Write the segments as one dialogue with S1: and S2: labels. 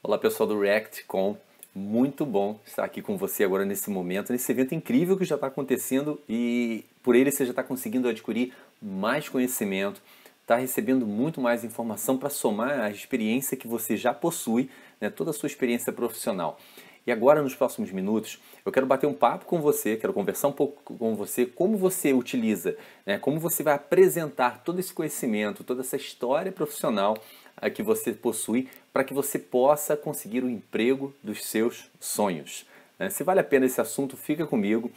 S1: Olá pessoal do React.com, muito bom estar aqui com você agora nesse momento, nesse evento incrível que já está acontecendo e por ele você já está conseguindo adquirir mais conhecimento, está recebendo muito mais informação para somar a experiência que você já possui, né, toda a sua experiência profissional. E agora nos próximos minutos eu quero bater um papo com você, quero conversar um pouco com você, como você utiliza, né, como você vai apresentar todo esse conhecimento, toda essa história profissional que você possui para que você possa conseguir o emprego dos seus sonhos. Se vale a pena esse assunto, fica comigo.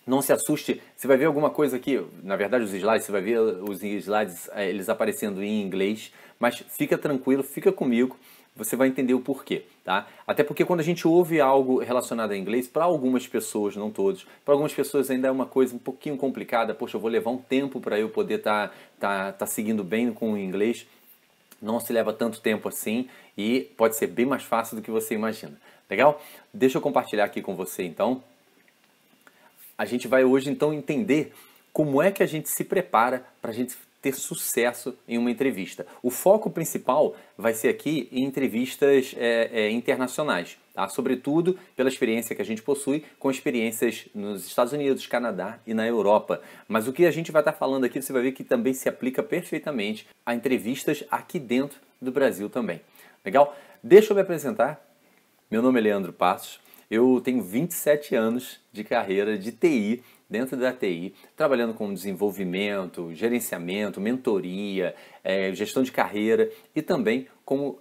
S1: Não se assuste, você vai ver alguma coisa aqui, na verdade os slides, você vai ver os slides eles aparecendo em inglês, mas fica tranquilo, fica comigo, você vai entender o porquê, tá? Até porque quando a gente ouve algo relacionado a inglês, para algumas pessoas, não todos, para algumas pessoas ainda é uma coisa um pouquinho complicada, poxa, eu vou levar um tempo para eu poder tá seguindo bem com o inglês. Não se leva tanto tempo assim e pode ser bem mais fácil do que você imagina. Legal? Deixa eu compartilhar aqui com você então. A gente vai hoje então entender como é que a gente se prepara para a gente ter sucesso em uma entrevista. O foco principal vai ser aqui em entrevistas internacionais, tá? Sobretudo pela experiência que a gente possui com experiências nos Estados Unidos, Canadá e na Europa. Mas o que a gente vai estar falando aqui, você vai ver que também se aplica perfeitamente a entrevistas aqui dentro do Brasil também. Legal? Deixa eu me apresentar. Meu nome é Leandro Passos. Eu tenho 27 anos de carreira de TI, dentro da TI, trabalhando com desenvolvimento, gerenciamento, mentoria, gestão de carreira e também como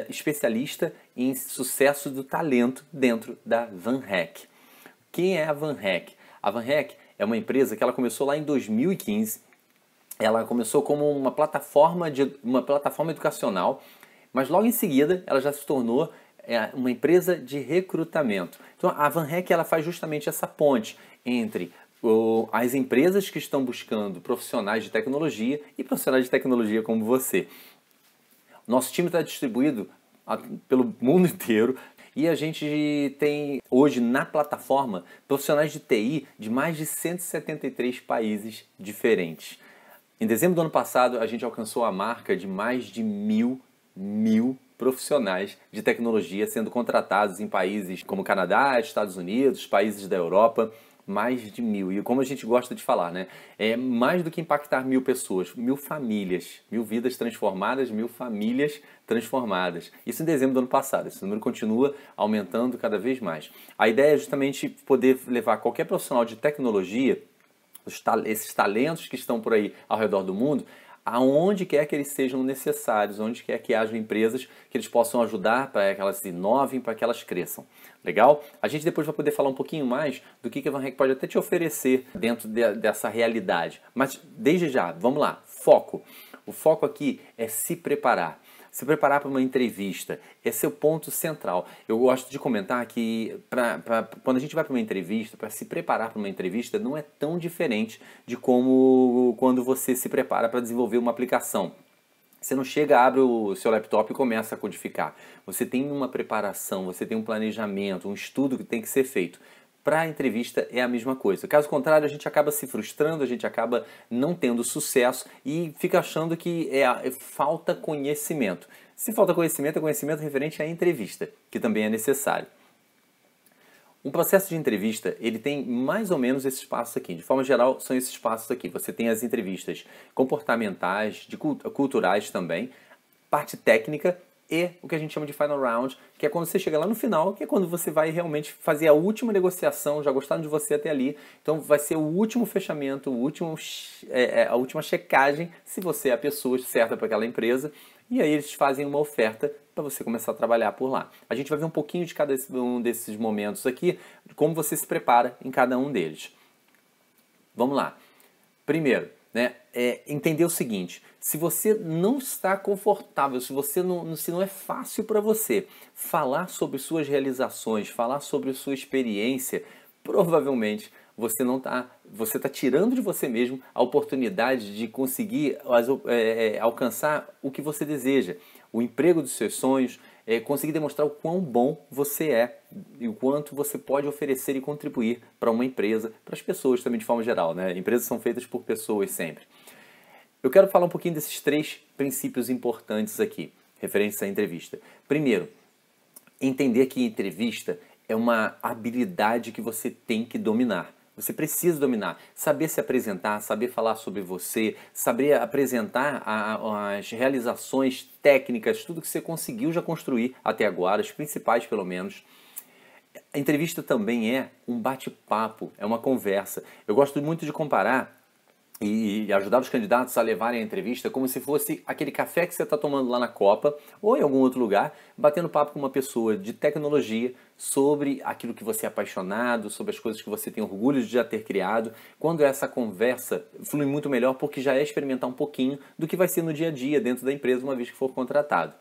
S1: especialista em sucesso do talento dentro da VanHack. Quem é a VanHack? A VanHack é uma empresa que ela começou lá em 2015. Ela começou como uma plataforma educacional, mas logo em seguida ela já se tornou uma empresa de recrutamento. Então a VanHack ela faz justamente essa ponte entre as empresas que estão buscando profissionais de tecnologia e profissionais de tecnologia como você. Nosso time está distribuído pelo mundo inteiro e a gente tem hoje na plataforma profissionais de TI de mais de 173 países diferentes. Em dezembro do ano passado a gente alcançou a marca de mais de mil profissionais de tecnologia sendo contratados em países como Canadá, Estados Unidos, países da Europa, mais de 1000. E como a gente gosta de falar, né? É mais do que impactar 1000 pessoas, 1000 famílias, 1000 vidas transformadas, 1000 famílias transformadas. Isso em dezembro do ano passado. Esse número continua aumentando cada vez mais. A ideia é justamente poder levar qualquer profissional de tecnologia, esses talentos que estão por aí ao redor do mundo, aonde quer que eles sejam necessários, onde quer que hajam empresas que eles possam ajudar para que elas se inovem, para que elas cresçam. Legal? A gente depois vai poder falar um pouquinho mais do que a VanHack pode até te oferecer dentro dessa realidade. Mas desde já, vamos lá, foco. O foco aqui é se preparar. Se preparar para uma entrevista, esse é o ponto central. Eu gosto de comentar que quando a gente vai para uma entrevista, para se preparar para uma entrevista, não é tão diferente de como quando você se prepara para desenvolver uma aplicação. Você não chega, abre o seu laptop e começa a codificar. Você tem uma preparação, você tem um planejamento, um estudo que tem que ser feito. Para a entrevista é a mesma coisa. Caso contrário, a gente acaba se frustrando, a gente acaba não tendo sucesso e fica achando que falta conhecimento. Se falta conhecimento, é conhecimento referente à entrevista, que também é necessário. Um processo de entrevista, ele tem mais ou menos esses passos aqui. De forma geral, são esses passos aqui. Você tem as entrevistas comportamentais, culturais também, parte técnica e o que a gente chama de final round, que é quando você chega lá no final, que é quando você vai realmente fazer a última negociação, já gostaram de você até ali, então vai ser o último fechamento, a última checagem, se você é a pessoa certa para aquela empresa, e aí eles fazem uma oferta para você começar a trabalhar por lá. A gente vai ver um pouquinho de cada um desses momentos aqui, como você se prepara em cada um deles. Vamos lá. Primeiro, entender o seguinte: se você não está confortável, se não é fácil para você falar sobre suas realizações, falar sobre sua experiência, provavelmente você está tirando de você mesmo a oportunidade de conseguir alcançar o que você deseja, o emprego dos seus sonhos, conseguir demonstrar o quão bom você é e o quanto você pode oferecer e contribuir para uma empresa, para as pessoas também de forma geral, né? Empresas são feitas por pessoas sempre. Eu quero falar um pouquinho desses 3 princípios importantes aqui, referentes à entrevista. Primeiro, entender que entrevista é uma habilidade que você tem que dominar. Você precisa dominar, saber se apresentar, saber falar sobre você, saber apresentar as realizações técnicas, tudo que você conseguiu já construir até agora, as principais pelo menos. A entrevista também é um bate-papo, é uma conversa. Eu gosto muito de comparar e ajudar os candidatos a levarem a entrevista como se fosse aquele café que você está tomando lá na Copa ou em algum outro lugar, batendo papo com uma pessoa de tecnologia sobre aquilo que você é apaixonado, sobre as coisas que você tem orgulho de já ter criado. Quando essa conversa flui muito melhor porque já é experimentar um pouquinho do que vai ser no dia a dia dentro da empresa uma vez que for contratado.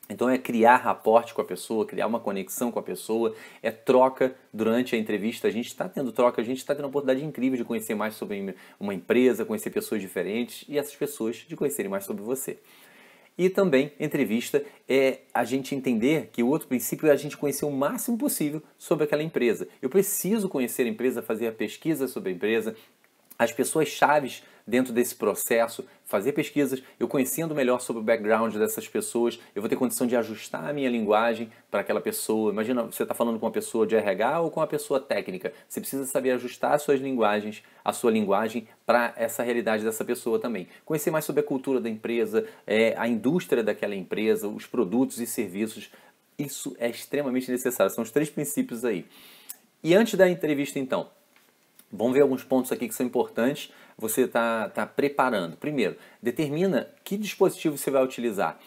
S1: Então é criar rapport com a pessoa, criar uma conexão com a pessoa, é troca durante a entrevista. A gente está tendo troca, a gente está tendo uma oportunidade incrível de conhecer mais sobre uma empresa, conhecer pessoas diferentes e essas pessoas de conhecerem mais sobre você. E também, entrevista, é a gente entender que o outro princípio é a gente conhecer o máximo possível sobre aquela empresa. Eu preciso conhecer a empresa, fazer a pesquisa sobre a empresa, as pessoas chaves dentro desse processo, fazer pesquisas, eu conhecendo melhor sobre o background dessas pessoas, eu vou ter condição de ajustar a minha linguagem para aquela pessoa. Imagina, você está falando com uma pessoa de RH ou com uma pessoa técnica. Você precisa saber ajustar as suas linguagens, a sua linguagem para essa realidade dessa pessoa também. Conhecer mais sobre a cultura da empresa, a indústria daquela empresa, os produtos e serviços. Isso é extremamente necessário. São os 3 princípios aí. E antes da entrevista, então, vamos ver alguns pontos aqui que são importantes você está preparando. Primeiro, determina que dispositivo você vai utilizar.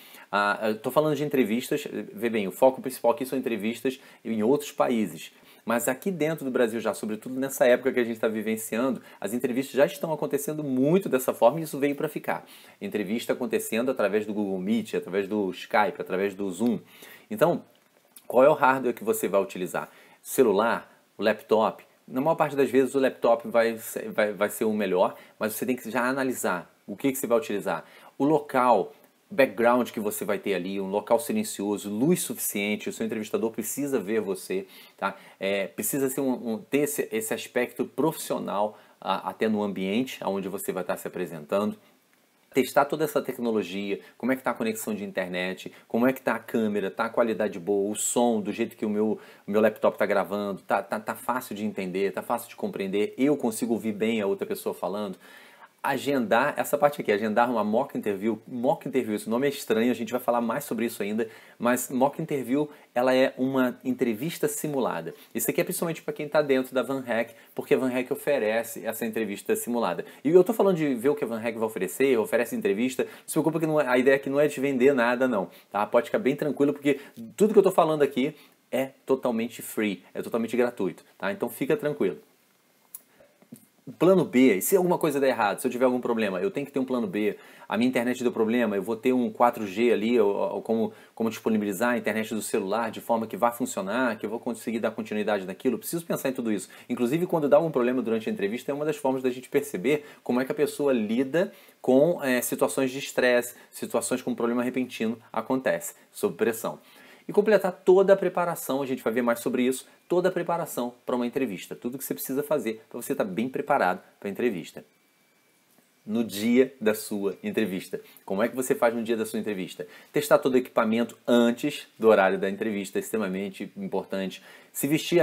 S1: Estou falando de entrevistas, vê bem, o foco principal aqui são entrevistas em outros países. Mas aqui dentro do Brasil já, sobretudo nessa época que a gente está vivenciando, as entrevistas já estão acontecendo muito dessa forma e isso veio para ficar. Entrevista acontecendo através do Google Meet, através do Skype, através do Zoom. Então, qual é o hardware que você vai utilizar? Celular, o laptop? Na maior parte das vezes o laptop vai ser o melhor, mas você tem que já analisar o que você vai utilizar. O local, background que você vai ter ali, um local silencioso, luz suficiente, o seu entrevistador precisa ver você, tá? Precisa ser ter esse aspecto profissional até no ambiente onde você vai estar se apresentando. Testar toda essa tecnologia, como é que está a conexão de internet, como é que está a câmera, está a qualidade boa, o som, do jeito que o meu laptop está gravando, tá fácil de entender, tá fácil de compreender, eu consigo ouvir bem a outra pessoa falando. Agendar, essa parte aqui, agendar uma mock interview, esse nome é estranho, a gente vai falar mais sobre isso ainda, mas mock interview, ela é uma entrevista simulada. Isso aqui é principalmente para quem está dentro da Van Hack, porque a Van Hack oferece essa entrevista simulada. E eu estou falando de ver o que a Van Hack vai oferecer, oferece entrevista, não se preocupa que a ideia aqui não é de vender nada não, tá? Pode ficar bem tranquilo, porque tudo que eu estou falando aqui é totalmente free, é totalmente gratuito, tá? Então fica tranquilo. Plano B, se alguma coisa der errado, se eu tiver algum problema, eu tenho que ter um plano B. A minha internet deu problema, eu vou ter um 4G ali, ou como disponibilizar a internet do celular de forma que vai funcionar, que eu vou conseguir dar continuidade naquilo. Eu preciso pensar em tudo isso. Inclusive, quando dá algum problema durante a entrevista, é uma das formas da gente perceber como é que a pessoa lida com situações de estresse, situações com problema repentino acontece, sob pressão. E completar toda a preparação, a gente vai ver mais sobre isso, toda a preparação para uma entrevista. Tudo que você precisa fazer para você estar bem preparado para a entrevista. No dia da sua entrevista. Como é que você faz no dia da sua entrevista? Testar todo o equipamento antes do horário da entrevista, é extremamente importante. Se vestir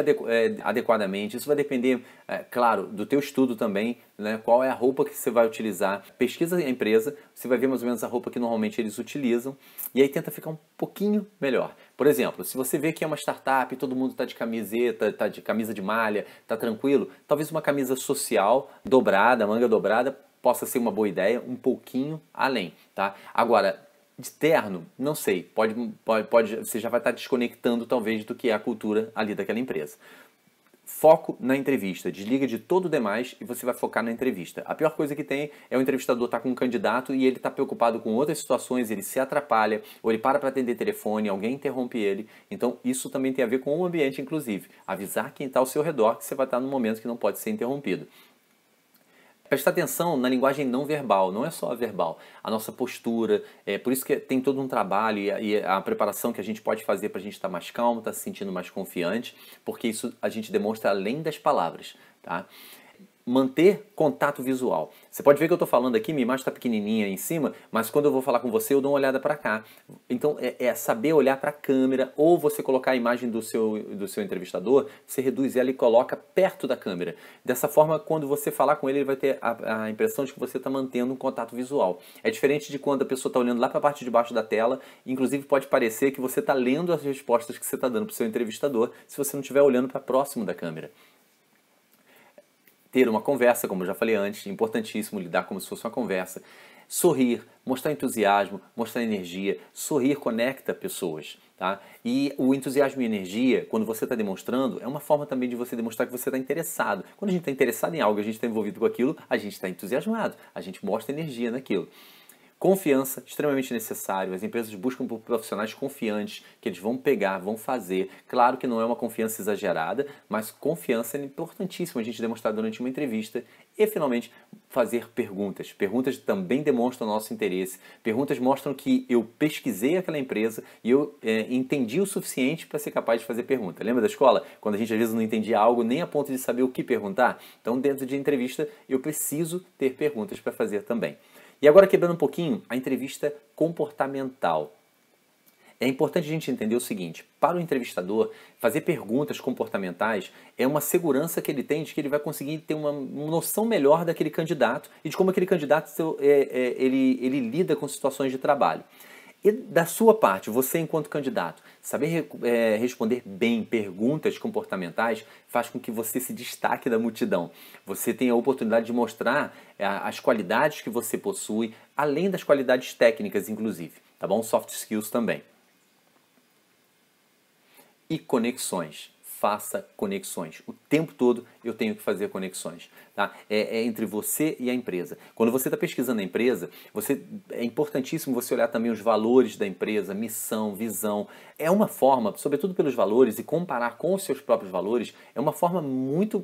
S1: adequadamente, isso vai depender, claro, do teu estudo também, né? Qual é a roupa que você vai utilizar. Pesquisa a empresa, você vai ver mais ou menos a roupa que normalmente eles utilizam e aí tenta ficar um pouquinho melhor. Por exemplo, se você vê que é uma startup e todo mundo está de camiseta, está de camisa de malha, está tranquilo, talvez uma camisa social dobrada, manga dobrada, possa ser uma boa ideia, um pouquinho além, tá? Agora, de terno, não sei, pode, você já vai estar desconectando talvez do que é a cultura ali daquela empresa. Foco na entrevista, desliga de todo o demais e você vai focar na entrevista. A pior coisa que tem é o entrevistador estar com um candidato e ele está preocupado com outras situações, ele se atrapalha, ou ele para atender telefone, alguém interrompe ele. Então isso também tem a ver com o ambiente, inclusive. Avisar quem está ao seu redor que você vai estar num momento que não pode ser interrompido. Prestar atenção na linguagem não verbal, não é só a verbal, a nossa postura, por isso que tem todo um trabalho e a preparação que a gente pode fazer para a gente estar mais calmo, estar se sentindo mais confiante, porque isso a gente demonstra além das palavras, tá? manter contato visual. Você pode ver que eu estou falando aqui, minha imagem está pequenininha aí em cima, mas quando eu vou falar com você, eu dou uma olhada para cá. Então, é saber olhar para a câmera, ou você colocar a imagem do seu entrevistador, você reduz ela e coloca perto da câmera. Dessa forma, quando você falar com ele, ele vai ter a impressão de que você está mantendo um contato visual. É diferente de quando a pessoa está olhando lá para a parte de baixo da tela, inclusive pode parecer que você está lendo as respostas que você está dando para o seu entrevistador, se você não estiver olhando para próximo da câmera. Ter uma conversa, como eu já falei antes, importantíssimo lidar como se fosse uma conversa. Sorrir, mostrar entusiasmo, mostrar energia. Sorrir conecta pessoas, tá? E o entusiasmo e energia, quando você está demonstrando, é uma forma também de você demonstrar que você está interessado. Quando a gente está interessado em algo, a gente está envolvido com aquilo, a gente está entusiasmado, a gente mostra energia naquilo. Confiança, extremamente necessário. As empresas buscam por profissionais confiantes, que eles vão pegar, vão fazer. Claro que não é uma confiança exagerada, mas confiança é importantíssimo a gente demonstrar durante uma entrevista. E, finalmente, fazer perguntas. Perguntas também demonstram nosso interesse. Perguntas mostram que eu pesquisei aquela empresa e eu entendi o suficiente para ser capaz de fazer pergunta. Lembra da escola? Quando a gente às vezes não entendia algo nem a ponto de saber o que perguntar? Então, dentro de entrevista, eu preciso ter perguntas para fazer também. E agora, quebrando um pouquinho, a entrevista comportamental. É importante a gente entender o seguinte: para o entrevistador, fazer perguntas comportamentais é uma segurança que ele tem de que ele vai conseguir ter uma noção melhor daquele candidato e de como aquele candidato ele lida com situações de trabalho. E da sua parte, você enquanto candidato, saber responder bem perguntas comportamentais faz com que você se destaque da multidão. Você tem a oportunidade de mostrar as qualidades que você possui, além das qualidades técnicas, inclusive, tá bom? Soft skills também. E conexões. Faça conexões. O tempo todo eu tenho que fazer conexões. Tá? É entre você e a empresa. Quando você está pesquisando a empresa, é importantíssimo você olhar também os valores da empresa, missão, visão. É uma forma, sobretudo pelos valores, e comparar com os seus próprios valores, é uma forma muito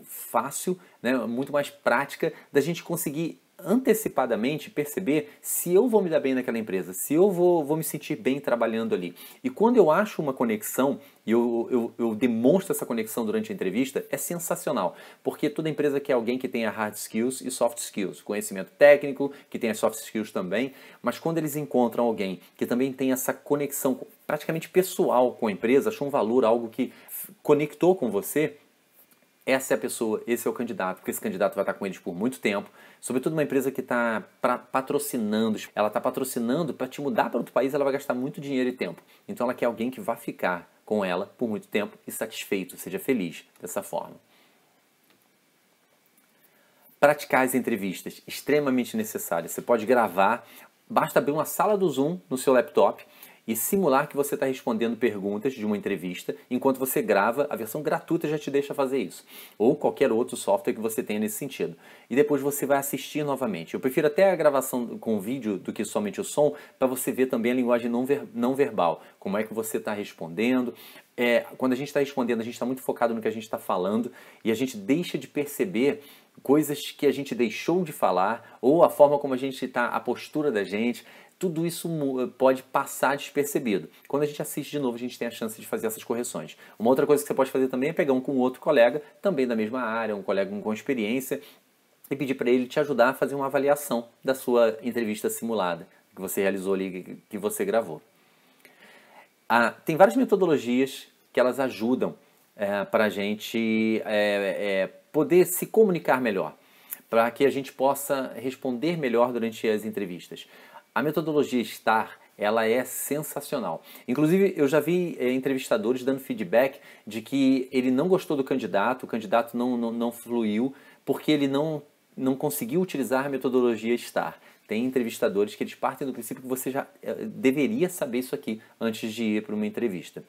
S1: fácil, né, muito mais prática da gente conseguir antecipadamente perceber se eu vou me dar bem naquela empresa, se eu vou me sentir bem trabalhando ali. E quando eu acho uma conexão e eu demonstro essa conexão durante a entrevista, é sensacional, porque toda empresa quer alguém que tenha hard skills e soft skills, conhecimento técnico, que tenha soft skills também, mas quando eles encontram alguém que também tem essa conexão praticamente pessoal com a empresa, achou um valor, algo que conectou com você, essa é a pessoa, esse é o candidato, porque esse candidato vai estar com eles por muito tempo, sobretudo uma empresa que está patrocinando, ela está patrocinando para te mudar para outro país, ela vai gastar muito dinheiro e tempo. Então ela quer alguém que vá ficar com ela por muito tempo e satisfeito, seja feliz dessa forma. Praticar as entrevistas, extremamente necessário. Você pode gravar, basta abrir uma sala do Zoom no seu laptop e simular que você está respondendo perguntas de uma entrevista enquanto você grava. A versão gratuita já te deixa fazer isso. Ou qualquer outro software que você tenha nesse sentido. E depois você vai assistir novamente. Eu prefiro até a gravação com vídeo do que somente o som, para você ver também a linguagem não verbal. Como é que você está respondendo. Quando a gente está respondendo, a gente está muito focado no que a gente está falando e a gente deixa de perceber coisas que a gente deixou de falar ou a forma como a gente está, a postura da gente. Tudo isso pode passar despercebido. Quando a gente assiste de novo, a gente tem a chance de fazer essas correções. Uma outra coisa que você pode fazer também é pegar um com outro colega, também da mesma área, um colega com experiência, e pedir para ele te ajudar a fazer uma avaliação da sua entrevista simulada, que você realizou ali, que você gravou. Tem várias metodologias que elas ajudam para a gente poder se comunicar melhor, para que a gente possa responder melhor durante as entrevistas. A metodologia STAR, ela é sensacional. Inclusive, eu já vi entrevistadores dando feedback de que ele não gostou do candidato, o candidato não fluiu, porque ele não conseguiu utilizar a metodologia STAR. Tem entrevistadores que eles partem do princípio que você já deveria saber isso aqui antes de ir para uma entrevista.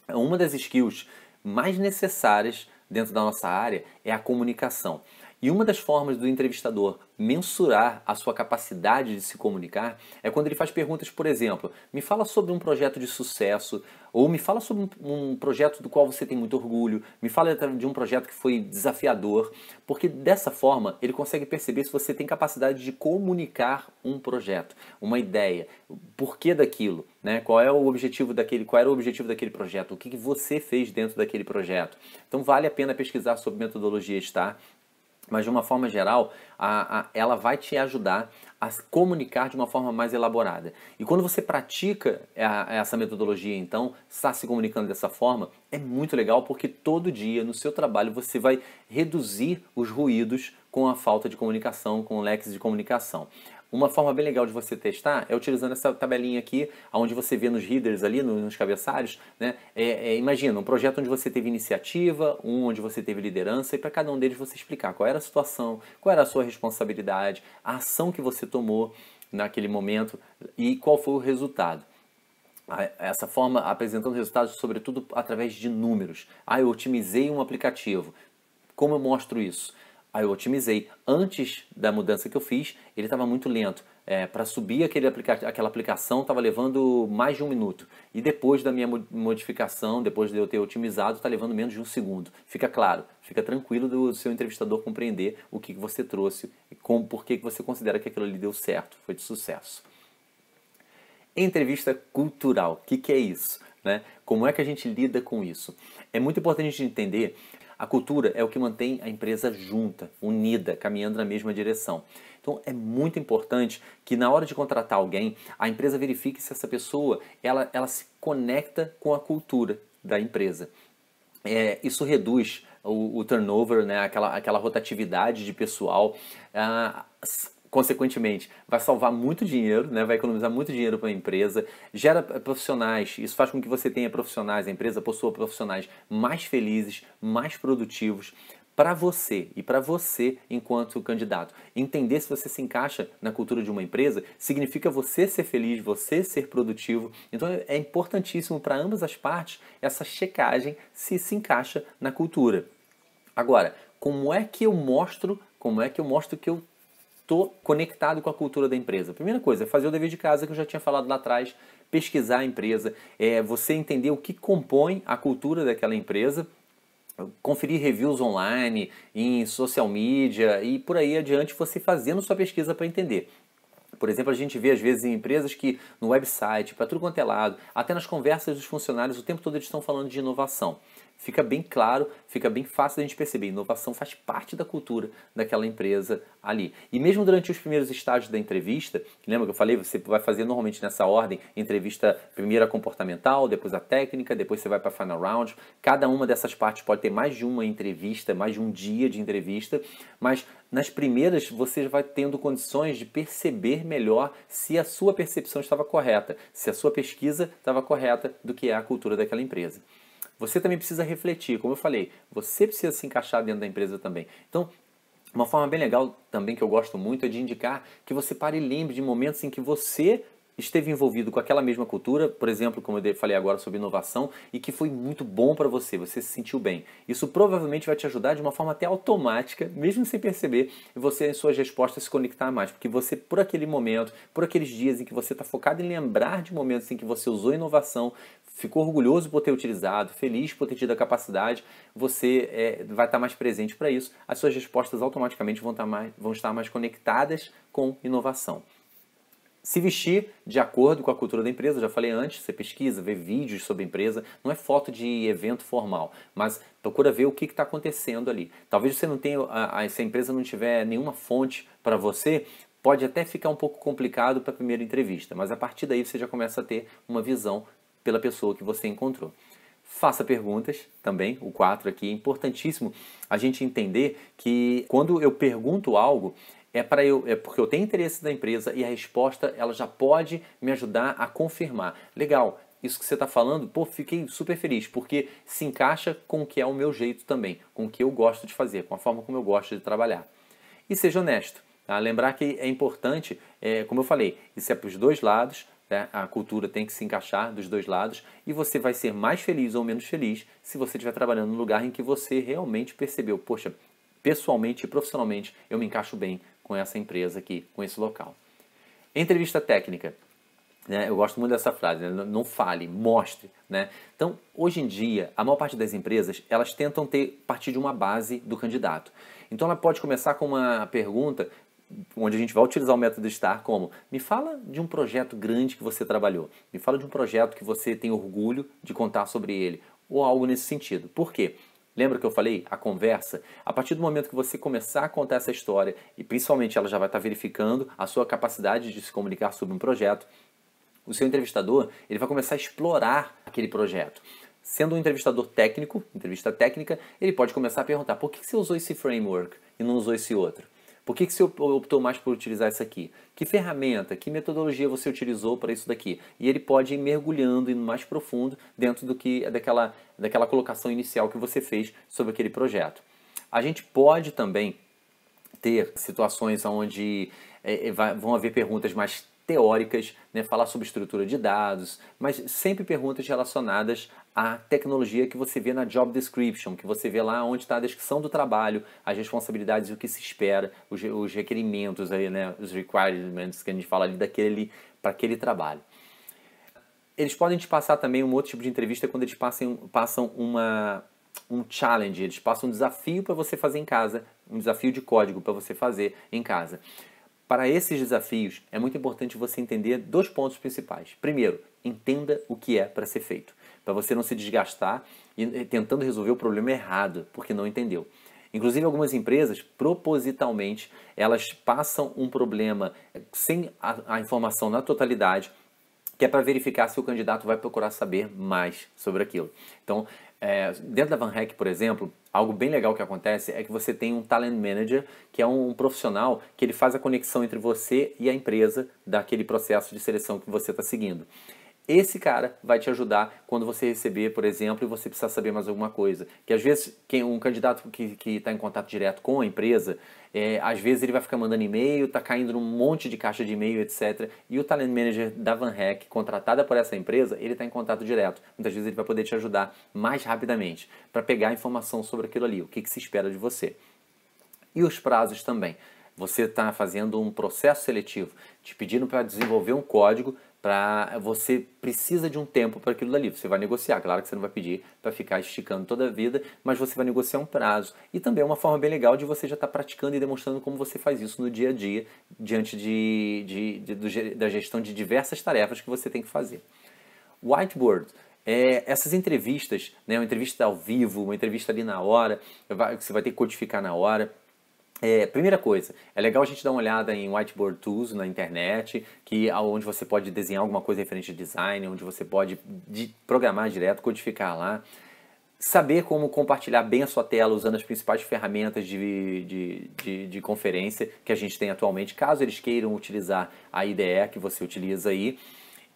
S1: Uma das skills mais necessárias dentro da nossa área é a comunicação. E uma das formas do entrevistador mensurar a sua capacidade de se comunicar é quando ele faz perguntas, por exemplo, me fala sobre um projeto de sucesso, ou me fala sobre um projeto do qual você tem muito orgulho, me fala de um projeto que foi desafiador, porque dessa forma ele consegue perceber se você tem capacidade de comunicar um projeto, uma ideia, o porquê daquilo, né? Qual era o objetivo daquele projeto, o que você fez dentro daquele projeto. Então vale a pena pesquisar sobre metodologia STAR. mas de uma forma geral, ela vai te ajudar a se comunicar de uma forma mais elaborada. E quando você pratica essa metodologia, então, está se comunicando dessa forma, é muito legal porque todo dia no seu trabalho você vai reduzir os ruídos com a falta de comunicação, com o leques de comunicação. Uma forma bem legal de você testar é utilizando essa tabelinha aqui, onde você vê nos headers ali, nos cabeçalhos, né? Imagina um projeto onde você teve iniciativa, um onde você teve liderança, e para cada um deles você explicar qual era a situação, qual era a sua responsabilidade, a ação que você tomou naquele momento e qual foi o resultado. Essa forma apresentando resultados, sobretudo através de números. Eu otimizei um aplicativo. Como eu mostro isso? Eu otimizei. Antes da mudança que eu fiz, ele estava muito lento. Para subir aquela aplicação estava levando mais de 1 minuto. E depois da minha modificação, depois de eu ter otimizado, está levando menos de 1 segundo. Fica claro, fica tranquilo do seu entrevistador compreender o que você trouxe e por que você considera que aquilo ali deu certo, foi de sucesso. Entrevista cultural, o que é isso? Né? Como é que a gente lida com isso? É muito importante a gente entender, a cultura é o que mantém a empresa junta, unida, caminhando na mesma direção. Então é muito importante que na hora de contratar alguém, a empresa verifique se essa pessoa ela se conecta com a cultura da empresa. Isso reduz o turnover, né? aquela rotatividade de pessoal. Consequentemente, vai salvar muito dinheiro, né? Vai economizar muito dinheiro para a empresa, gera profissionais, isso faz com que você tenha profissionais, a empresa possua profissionais mais felizes, mais produtivos para você e para você enquanto candidato. Entender se você se encaixa na cultura de uma empresa significa você ser feliz, você ser produtivo. Então é importantíssimo para ambas as partes essa checagem se encaixa na cultura. Agora, como é que eu mostro que eu estou conectado com a cultura da empresa? Primeira coisa, é fazer o dever de casa que eu já tinha falado lá atrás, pesquisar a empresa, você entender o que compõe a cultura daquela empresa, conferir reviews online, em social media e por aí adiante, você fazendo sua pesquisa para entender. Por exemplo, a gente vê às vezes em empresas que no website, para tudo quanto é lado, até nas conversas dos funcionários, o tempo todo eles estão falando de inovação. Fica bem claro, fica bem fácil da gente perceber. Inovação faz parte da cultura daquela empresa ali. E mesmo durante os primeiros estágios da entrevista, que lembra que eu falei, você vai fazer normalmente nessa ordem, entrevista primeiro a comportamental, depois a técnica, depois você vai para a final round. Cada uma dessas partes pode ter mais de uma entrevista, mais de um dia de entrevista, mas nas primeiras você vai tendo condições de perceber melhor se a sua percepção estava correta, se a sua pesquisa estava correta do que é a cultura daquela empresa. Você também precisa refletir, como eu falei, você precisa se encaixar dentro da empresa também. Então, uma forma bem legal também que eu gosto muito é de indicar que você pare e lembre de momentos em que você esteve envolvido com aquela mesma cultura, por exemplo, como eu falei agora sobre inovação, e que foi muito bom para você, você se sentiu bem. Isso provavelmente vai te ajudar de uma forma até automática, mesmo sem perceber, você em suas respostas se conectar mais, porque você, por aquele momento, por aqueles dias em que você está focado em lembrar de momentos em que você usou inovação, ficou orgulhoso por ter utilizado, feliz por ter tido a capacidade, você vai estar mais presente para isso, as suas respostas automaticamente vão estar mais conectadas com inovação. Se vestir de acordo com a cultura da empresa, eu já falei antes, você pesquisa, vê vídeos sobre a empresa, não é foto de evento formal, mas procura ver o que está acontecendo ali. Talvez você não tenha, se a empresa não tiver nenhuma fonte para você, pode até ficar um pouco complicado para a primeira entrevista, mas a partir daí você já começa a ter uma visão pela pessoa que você encontrou. Faça perguntas também, o 4 aqui, é importantíssimo a gente entender que quando eu pergunto algo, é porque eu tenho interesse da empresa e a resposta ela já pode me ajudar a confirmar. Legal, isso que você está falando, fiquei super feliz, porque se encaixa com o que é o meu jeito também, com o que eu gosto de fazer, com a forma como eu gosto de trabalhar. E seja honesto. Tá? Lembrar que é importante, como eu falei, isso é para os dois lados, né? A cultura tem que se encaixar dos dois lados e você vai ser mais feliz ou menos feliz se você estiver trabalhando num lugar em que você realmente percebeu, poxa, pessoalmente e profissionalmente eu me encaixo bem com essa empresa aqui, com esse local. Entrevista técnica. Né? Eu gosto muito dessa frase, né? Não fale, mostre. Né? Então, hoje em dia, a maior parte das empresas, elas tentam partir de uma base do candidato. Então, ela pode começar com uma pergunta onde a gente vai utilizar o método STAR como: me fala de um projeto grande que você trabalhou, me fala de um projeto que você tem orgulho de contar sobre ele, ou algo nesse sentido. Por quê? Lembra que eu falei? A conversa. A partir do momento que você começar a contar essa história, e principalmente ela já vai estar verificando a sua capacidade de se comunicar sobre um projeto, o seu entrevistador ele vai começar a explorar aquele projeto. Sendo um entrevistador técnico, entrevista técnica, ele pode começar a perguntar: por que você usou esse framework e não usou esse outro? Por que você optou mais por utilizar isso aqui? Que ferramenta, que metodologia você utilizou para isso daqui? E ele pode ir mergulhando, indo mais profundo dentro daquela colocação inicial que você fez sobre aquele projeto. A gente pode também ter situações onde vão haver perguntas mais teóricas, né, falar sobre estrutura de dados, mas sempre perguntas relacionadas à tecnologia que você vê na job description, que você vê lá onde está a descrição do trabalho, as responsabilidades, o que se espera, os requerimentos, aí, né, os requirements que a gente fala ali para aquele trabalho. Eles podem te passar também um outro tipo de entrevista quando eles passam um challenge, eles passam um desafio para você fazer em casa, um desafio de código para você fazer em casa. Para esses desafios, é muito importante você entender 2 pontos principais. Primeiro, entenda o que é para ser feito, para você não se desgastar tentando resolver o problema errado, porque não entendeu. Inclusive, algumas empresas, propositalmente, elas passam um problema sem a informação na totalidade, que é para verificar se o candidato vai procurar saber mais sobre aquilo. Então, dentro da VanHack, por exemplo, algo bem legal que acontece é que você tem um Talent Manager, que é um profissional que ele faz a conexão entre você e a empresa daquele processo de seleção que você está seguindo. Esse cara vai te ajudar quando você receber, por exemplo, e você precisar saber mais alguma coisa. Que às vezes um candidato que está em contato direto com a empresa, às vezes ele vai ficar mandando e-mail, está caindo num monte de caixa de e-mail, etc. E o Talent Manager da VanHack, contratada por essa empresa, ele está em contato direto. Muitas vezes ele vai poder te ajudar mais rapidamente para pegar informação sobre aquilo ali, o que se espera de você. E os prazos também. Você está fazendo um processo seletivo, te pedindo para desenvolver um código, você precisa de um tempo para aquilo dali. Você vai negociar, claro que você não vai pedir para ficar esticando toda a vida, mas você vai negociar um prazo. E também é uma forma bem legal de você já estar praticando e demonstrando como você faz isso no dia a dia, diante da gestão de diversas tarefas que você tem que fazer. Whiteboard. Essas entrevistas, né, uma entrevista ao vivo, uma entrevista ali na hora, você vai ter que codificar na hora. Primeira coisa, é legal a gente dar uma olhada em Whiteboard Tools na internet, onde você pode desenhar alguma coisa referente a design, onde você pode programar direto, codificar lá. Saber como compartilhar bem a sua tela usando as principais ferramentas de conferência que a gente tem atualmente, caso eles queiram utilizar a IDE que você utiliza aí.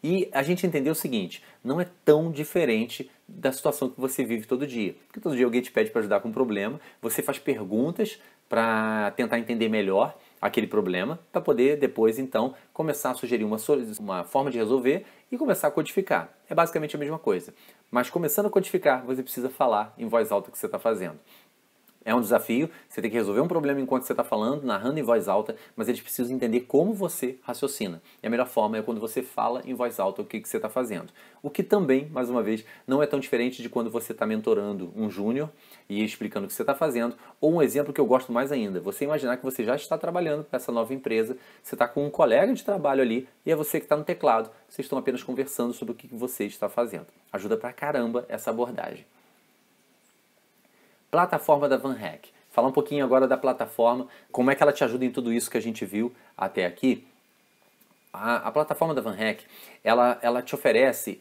S1: E a gente entender o seguinte, não é tão diferente da situação que você vive todo dia. Porque todo dia alguém te pede para ajudar com um problema, você faz perguntas para tentar entender melhor aquele problema, para poder depois, então, começar a sugerir uma forma de resolver e começar a codificar. É basicamente a mesma coisa. Mas começando a codificar, você precisa falar em voz alta o que você está fazendo. É um desafio, você tem que resolver um problema enquanto você está falando, narrando em voz alta, mas eles precisam entender como você raciocina. E a melhor forma é quando você fala em voz alta o que você está fazendo. O que também, mais uma vez, não é tão diferente de quando você está mentorando um júnior e explicando o que você está fazendo, ou um exemplo que eu gosto mais ainda, você imaginar que você já está trabalhando para essa nova empresa, você está com um colega de trabalho ali e é você que está no teclado, vocês estão apenas conversando sobre o que você está fazendo. Ajuda pra caramba essa abordagem. Plataforma da VanHack. Falar um pouquinho agora da plataforma, como é que ela te ajuda em tudo isso que a gente viu até aqui. A plataforma da VanHack, ela te oferece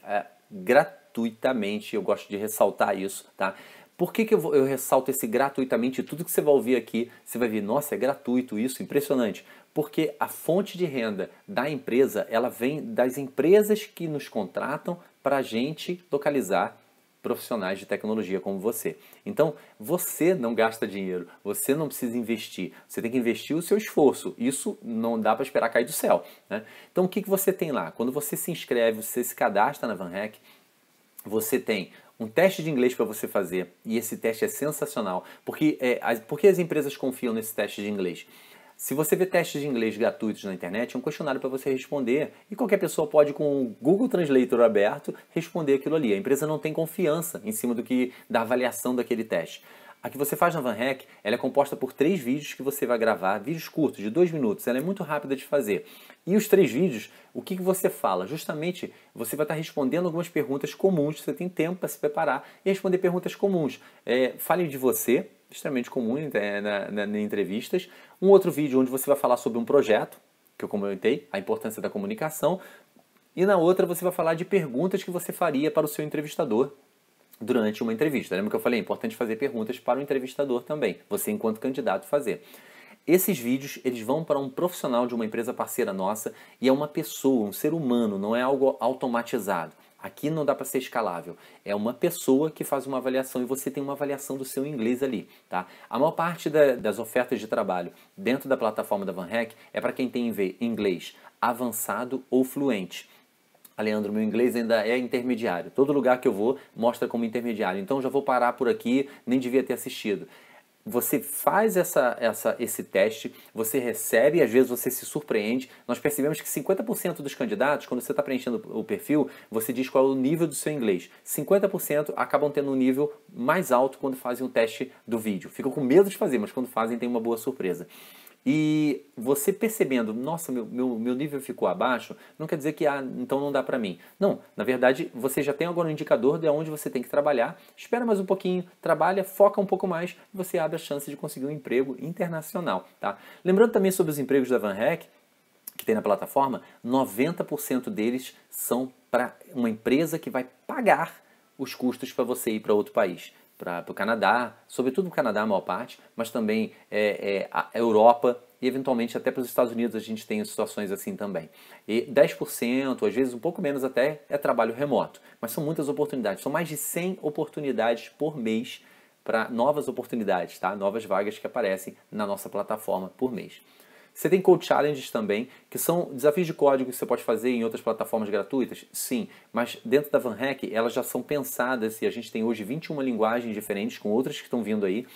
S1: gratuitamente, eu gosto de ressaltar isso, tá? Por que eu ressalto esse gratuitamente? Tudo que você vai ouvir aqui, você vai ver, nossa, é gratuito isso, impressionante. Porque a fonte de renda da empresa, ela vem das empresas que nos contratam para a gente localizar profissionais de tecnologia como você. Então, você não gasta dinheiro, você não precisa investir, você tem que investir o seu esforço. Isso não dá para esperar cair do céu, né? Então, o que você tem lá? Quando você se inscreve, você se cadastra na VanHack, você tem um teste de inglês para você fazer, e esse teste é sensacional, porque as empresas confiam nesse teste de inglês. Se você vê testes de inglês gratuitos na internet, é um questionário para você responder e qualquer pessoa pode, com o Google Translator aberto, responder aquilo ali. A empresa não tem confiança em cima da avaliação daquele teste. A que você faz na VanHack, ela é composta por 3 vídeos que você vai gravar, vídeos curtos, de 2 minutos, ela é muito rápida de fazer. E os 3 vídeos, o que você fala? Justamente, você vai estar respondendo algumas perguntas comuns, você tem tempo para se preparar e responder perguntas comuns. Fale de você, extremamente comum em entrevistas. Um outro vídeo onde você vai falar sobre um projeto, que eu comentei, a importância da comunicação. E na outra você vai falar de perguntas que você faria para o seu entrevistador durante uma entrevista. Lembra que eu falei? É importante fazer perguntas para o entrevistador também, você enquanto candidato fazer. Esses vídeos, eles vão para um profissional de uma empresa parceira nossa e é uma pessoa, um ser humano, não é algo automatizado. Aqui não dá para ser escalável. É uma pessoa que faz uma avaliação e você tem uma avaliação do seu inglês ali, tá? A maior parte das ofertas de trabalho dentro da plataforma da VanHack é para quem tem inglês avançado ou fluente. Leandro, meu inglês ainda é intermediário. Todo lugar que eu vou mostra como intermediário. Então já vou parar por aqui, nem devia ter assistido. Você faz esse teste, você recebe, às vezes você se surpreende. Nós percebemos que 50% dos candidatos, quando você está preenchendo o perfil, você diz qual é o nível do seu inglês. 50% acabam tendo um nível mais alto quando fazem o teste do vídeo. Ficam com medo de fazer, mas quando fazem tem uma boa surpresa. E você percebendo, nossa, meu nível ficou abaixo, não quer dizer que então não dá pra mim. Não, na verdade, você já tem agora um indicador de onde você tem que trabalhar, espera mais um pouquinho, trabalha, foca um pouco mais, e você abre a chance de conseguir um emprego internacional, tá? Lembrando também sobre os empregos da VanHack, que tem na plataforma, 90% deles são para uma empresa que vai pagar os custos para você ir para outro país. Para o Canadá, sobretudo o Canadá a maior parte, mas também a Europa e eventualmente até para os Estados Unidos a gente tem situações assim também. E 10%, às vezes um pouco menos até, é trabalho remoto. Mas são muitas oportunidades, são mais de 100 oportunidades por mês para novas oportunidades, tá? Novas vagas que aparecem na nossa plataforma por mês. Você tem Code Challenges também, que são desafios de código que você pode fazer em outras plataformas gratuitas? Sim, mas dentro da VanHack elas já são pensadas e a gente tem hoje 21 linguagens diferentes com outras que estão vindo aí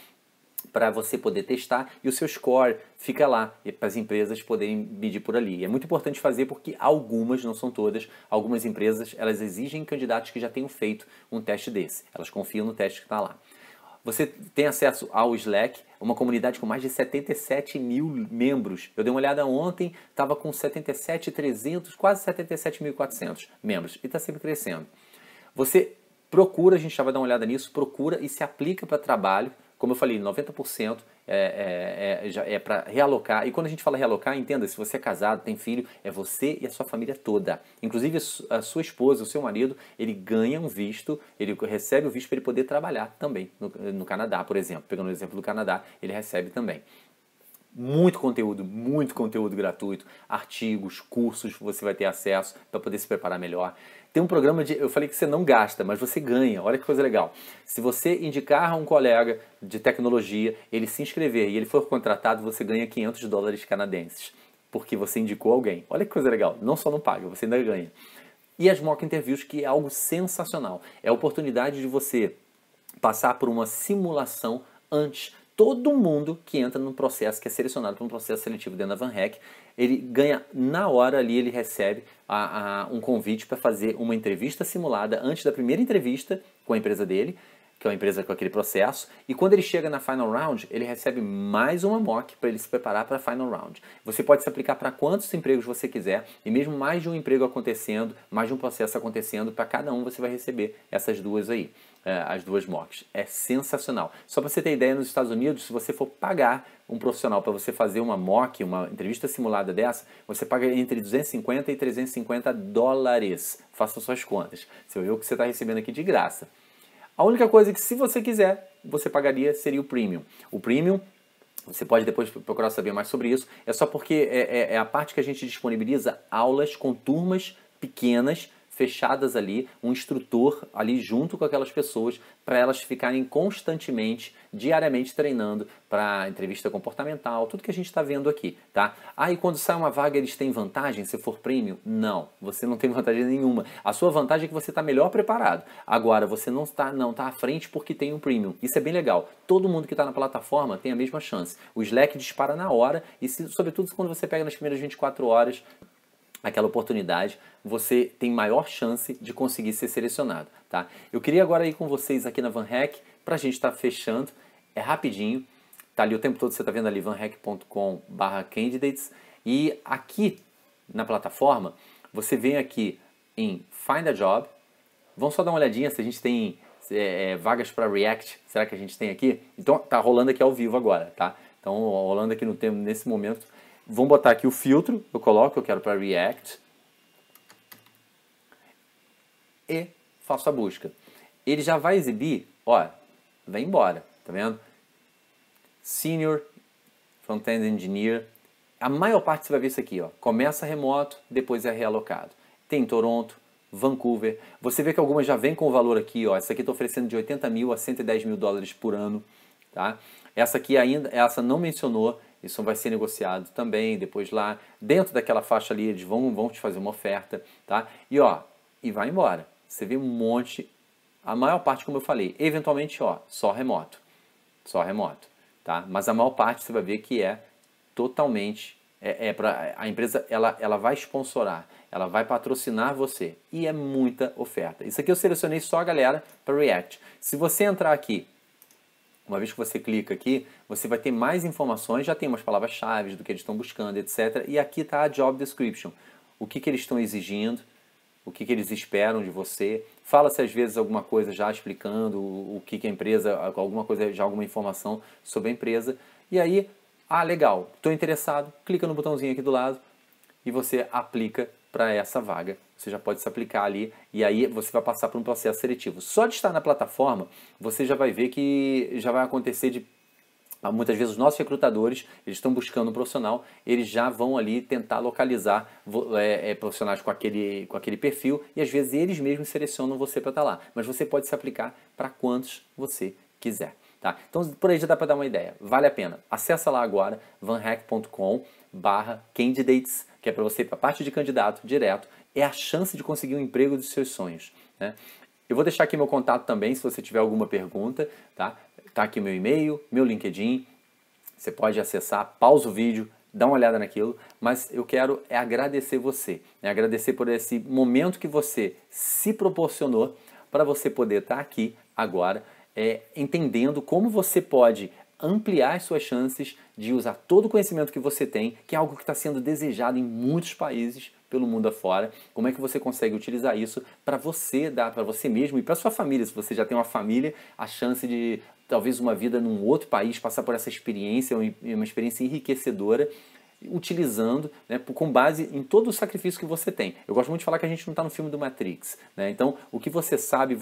S1: para você poder testar e o seu score fica lá para as empresas poderem medir por ali. É muito importante fazer porque algumas, não são todas, algumas empresas elas exigem candidatos que já tenham feito um teste desse. Elas confiam no teste que está lá. Você tem acesso ao Slack, uma comunidade com mais de 77 mil membros. Eu dei uma olhada ontem, estava com 77.300, quase 77.400 membros e está sempre crescendo. Você procura, a gente já vai dar uma olhada nisso, procura e se aplica para trabalho. Como eu falei, 90% é para realocar. E quando a gente fala realocar, entenda, se você é casado, tem filho, é você e a sua família toda. Inclusive a sua esposa, o seu marido, ele ganha um visto, ele recebe o visto para ele poder trabalhar também no Canadá, por exemplo. Pegando o exemplo do Canadá, ele recebe também. Muito conteúdo gratuito, artigos, cursos, você vai ter acesso para poder se preparar melhor. Tem um programa eu falei que você não gasta, mas você ganha, olha que coisa legal. Se você indicar a um colega de tecnologia, ele se inscrever e ele for contratado, você ganha $500 canadenses, porque você indicou alguém. Olha que coisa legal, não só não paga, você ainda ganha. E as mock interviews, que é algo sensacional. É a oportunidade de você passar por uma simulação antes. Todo mundo que entra no processo, que é selecionado para um processo seletivo dentro da VanHack, ele ganha na hora ali, ele recebe um convite para fazer uma entrevista simulada antes da primeira entrevista com a empresa dele, que é uma empresa com aquele processo, e quando ele chega na Final Round, ele recebe mais uma mock para ele se preparar para a Final Round. Você pode se aplicar para quantos empregos você quiser, e mesmo mais de um emprego acontecendo, mais de um processo acontecendo, para cada um você vai receber essas duas aí. As duas mocks. É sensacional. Só para você ter ideia, nos Estados Unidos, se você for pagar um profissional para você fazer uma mock, uma entrevista simulada dessa, você paga entre 250 e 350 dólares. Faça suas contas. Você vai ver o que você está recebendo aqui de graça. A única coisa que, se você quiser, você pagaria seria o Premium. O Premium, você pode depois procurar saber mais sobre isso, é só porque é a parte que a gente disponibiliza aulas com turmas pequenas, fechadas ali, um instrutor ali junto com aquelas pessoas para elas ficarem constantemente, diariamente treinando para entrevista comportamental, tudo que a gente está vendo aqui, tá? E quando sai uma vaga eles têm vantagem se for premium? Não, você não tem vantagem nenhuma. A sua vantagem é que você está melhor preparado. Agora, você não está à frente porque tem um premium. Isso é bem legal. Todo mundo que está na plataforma tem a mesma chance. O Slack dispara na hora e, sobretudo, quando você pega nas primeiras 24 horas, aquela oportunidade, você tem maior chance de conseguir ser selecionado, tá? Eu queria agora ir com vocês aqui na VanHack, para a gente estar fechando, É rapidinho, tá ali o tempo todo, você tá vendo ali vanhack.com/candidates, e aqui na plataforma, você vem aqui em Find a Job. Vamos só dar uma olhadinha se a gente tem vagas para React. Será que a gente tem aqui? Então tá rolando aqui ao vivo agora, tá? Então rolando aqui no tempo nesse momento. Vamos botar aqui o filtro, eu coloco, eu quero para React. E faço a busca. Ele já vai exibir, ó, vai embora, tá vendo? Senior Front-End Engineer. A maior parte você vai ver isso aqui, ó. Começa remoto, depois é realocado. Tem Toronto, Vancouver. Você vê que algumas já vem com o valor aqui, ó. Essa aqui está oferecendo de 80 mil a 110 mil dólares por ano, tá? Essa aqui ainda, essa não mencionou, isso vai ser negociado também, depois lá, dentro daquela faixa ali, eles vão te fazer uma oferta, tá? E ó, e vai embora. Você vê um monte, a maior parte, como eu falei, eventualmente, ó, só remoto, tá? Mas a maior parte você vai ver que é totalmente, para a empresa, ela vai sponsorar, ela vai patrocinar você, e é muita oferta. Isso aqui eu selecionei só a galera para React. Se você entrar aqui, uma vez que você clica aqui, você vai ter mais informações, já tem umas palavras-chave do que eles estão buscando, etc. E aqui está a Job Description, o que eles estão exigindo, o que eles esperam de você. Fala-se às vezes alguma coisa já explicando o que a empresa, alguma coisa, já alguma informação sobre a empresa. E aí, legal, estou interessado, clica no botãozinho aqui do lado e você aplica para essa vaga. Você já pode se aplicar ali e aí você vai passar por um processo seletivo. Só de estar na plataforma, você já vai ver que já vai acontecer de... Muitas vezes os nossos recrutadores, eles estão buscando um profissional, eles já vão ali tentar localizar profissionais com aquele perfil e às vezes eles mesmos selecionam você para estar lá. Mas você pode se aplicar para quantos você quiser. Tá? Então por aí já dá para dar uma ideia. Vale a pena. Acessa lá agora, vanhack.com/candidates, que é para você, para a parte de candidato direto, é a chance de conseguir um emprego dos seus sonhos. Né? Eu vou deixar aqui meu contato também, se você tiver alguma pergunta, tá? Tá aqui meu e-mail, meu LinkedIn, você pode acessar, pausa o vídeo, dá uma olhada naquilo, mas eu quero agradecer você, agradecer por esse momento que você se proporcionou para você poder estar aqui agora, entendendo como você pode ampliar as suas chances de usar todo o conhecimento que você tem, que é algo que está sendo desejado em muitos países pelo mundo afora. Como é que você consegue utilizar isso para você dar para você mesmo e para sua família? Se você já tem uma família, a chance de talvez uma vida num outro país, passar por essa experiência, uma experiência enriquecedora, utilizando, né, com base em todo o sacrifício que você tem. Eu gosto muito de falar que a gente não está no filme do Matrix, né? Então, o que você sabe,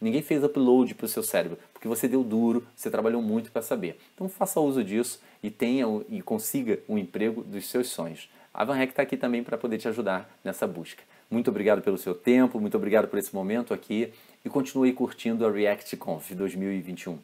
S1: ninguém fez upload para o seu cérebro, porque você deu duro, você trabalhou muito para saber. Então, faça uso disso e consiga um emprego dos seus sonhos. A VanHack está aqui também para poder te ajudar nessa busca. Muito obrigado pelo seu tempo, muito obrigado por esse momento aqui e continue curtindo a ReactConf 2021.